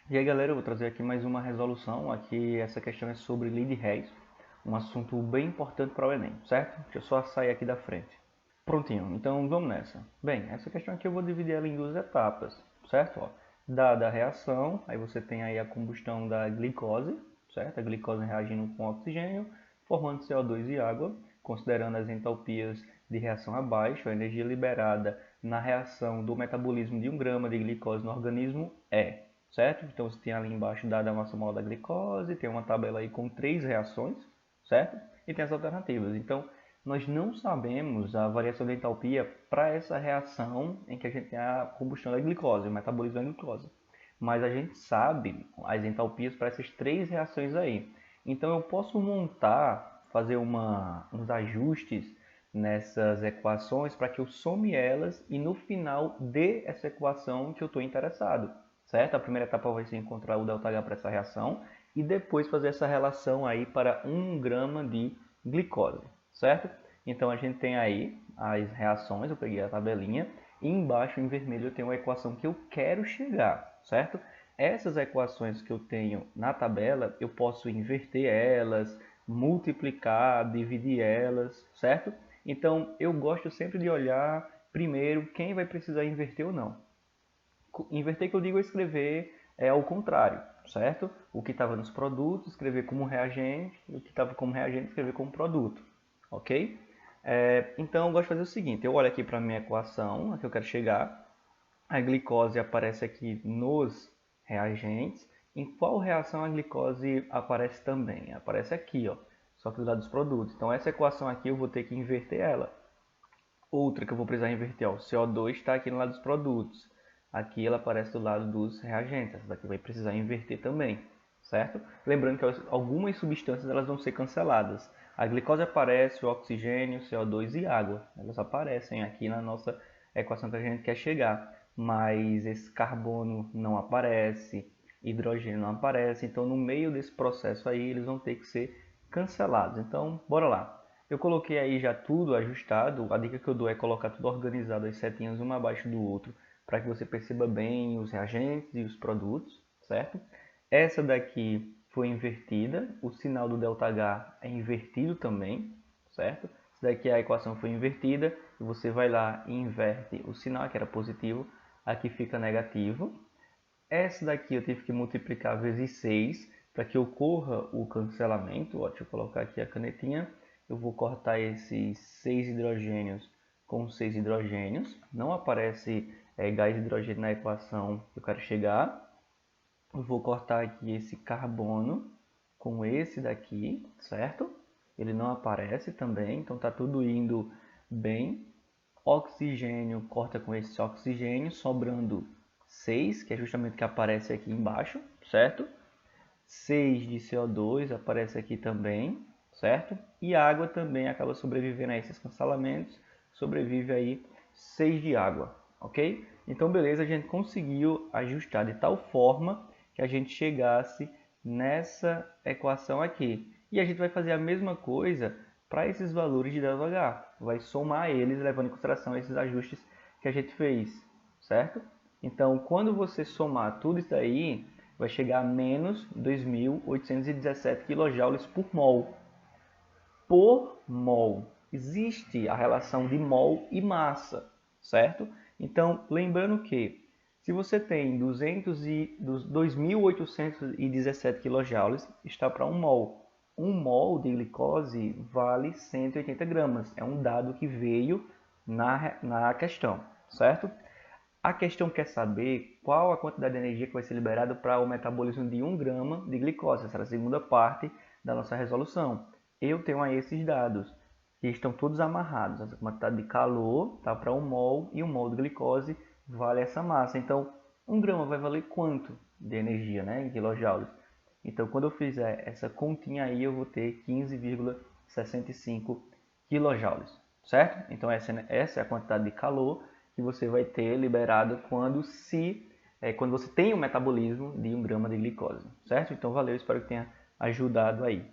E aí galera, eu vou trazer aqui mais uma resolução. Aqui essa questão é sobre lead RES, um assunto bem importante para o Enem, certo? Deixa eu só sair aqui da frente. Prontinho, então vamos nessa. Bem, essa questão aqui eu vou dividir ela em duas etapas, certo? Ó, dada a reação, aí você tem aí a combustão da glicose, certo? A glicose reagindo com oxigênio, formando CO2 e água, considerando as entalpias de reação abaixo, a energia liberada na reação do metabolismo de 1 grama de glicose no organismo é, certo? Então você tem ali embaixo dada a massa mol da glicose, tem uma tabela aí com 3 reações, certo? E tem as alternativas. Então, nós não sabemos a variação da entalpia para essa reação em que a gente tem a combustão da glicose, o metabolismo da glicose. Mas a gente sabe as entalpias para essas 3 reações aí. Então eu posso montar, fazer uns ajustes nessas equações para que eu some elas e no final dê essa equação que eu estou interessado, certo? A primeira etapa vai ser encontrar o ΔH para essa reação e depois fazer essa relação aí para 1 grama de glicose, certo? Então a gente tem aí as reações, eu peguei a tabelinha, e embaixo em vermelho eu tenho a equação que eu quero chegar, certo? Essas equações que eu tenho na tabela, eu posso inverter elas, multiplicar, dividir elas, certo? Então eu gosto sempre de olhar primeiro quem vai precisar inverter ou não. Inverter que eu digo é escrever ao contrário, certo? O que estava nos produtos, escrever como reagente, e o que estava como reagente, escrever como produto, ok? Então eu gosto de fazer o seguinte, eu olho aqui para a minha equação, a que eu quero chegar, a glicose aparece aqui nos reagentes, em qual reação a glicose aparece também? Aparece aqui, ó, só que do lado dos produtos. Então essa equação aqui eu vou ter que inverter ela. Outra que eu vou precisar inverter, ó, o CO2 está aqui no lado dos produtos. Aqui ela aparece do lado dos reagentes. Essa daqui vai precisar inverter também, certo? Lembrando que algumas substâncias elas vão ser canceladas. A glicose aparece, o oxigênio, o CO2 e água. Elas aparecem aqui na nossa equação que a gente quer chegar. Mas esse carbono não aparece, hidrogênio não aparece. Então, no meio desse processo aí, eles vão ter que ser cancelados. Então, bora lá. Eu coloquei aí já tudo ajustado. A dica que eu dou é colocar tudo organizado, as setinhas uma abaixo do outro, para que você perceba bem os reagentes e os produtos, certo? Essa daqui foi invertida, o sinal do ΔH é invertido também, certo? Essa daqui a equação foi invertida, e você vai lá e inverte o sinal, que era positivo, aqui fica negativo. Essa daqui eu tive que multiplicar vezes 6 para que ocorra o cancelamento. Ó, deixa eu colocar aqui a canetinha. Eu vou cortar esses 6 hidrogênios com 6 hidrogênios. Não aparece gás hidrogênio na equação que eu quero chegar. Eu vou cortar aqui esse carbono com esse daqui, certo? Ele não aparece também, então está tudo indo bem. Oxigênio corta com esse oxigênio, sobrando 6, que é justamente o que aparece aqui embaixo, certo? 6 de CO2 aparece aqui também, certo? E a água também acaba sobrevivendo a esses cancelamentos, sobrevive aí 6 de água, ok? Então, beleza, a gente conseguiu ajustar de tal forma que a gente chegasse nessa equação aqui. E a gente vai fazer a mesma coisa para esses valores de ΔH. Vai somar eles, levando em consideração esses ajustes que a gente fez, certo? Então, quando você somar tudo isso aí, vai chegar a menos 2.817 kJ por mol. Por mol. Existe a relação de mol e massa, certo? Então, lembrando que se você tem 2.817 kJ, está para 1 mol. 1 mol de glicose vale 180 gramas. É um dado que veio na questão, certo? A questão quer saber qual a quantidade de energia que vai ser liberada para o metabolismo de 1 grama de glicose. Essa é a segunda parte da nossa resolução. Eu tenho aí esses dados, que estão todos amarrados. A quantidade de calor está para 1 mol e 1 mol de glicose vale essa massa. Então, 1 grama vai valer quanto de energia, né, em quilojoules? Então, quando eu fizer essa continha aí, eu vou ter 15,65 kJ, certo? Então, essa é a quantidade de calor que você vai ter liberado quando você tem o metabolismo de 1 grama de glicose, certo? Então, valeu, espero que tenha ajudado aí.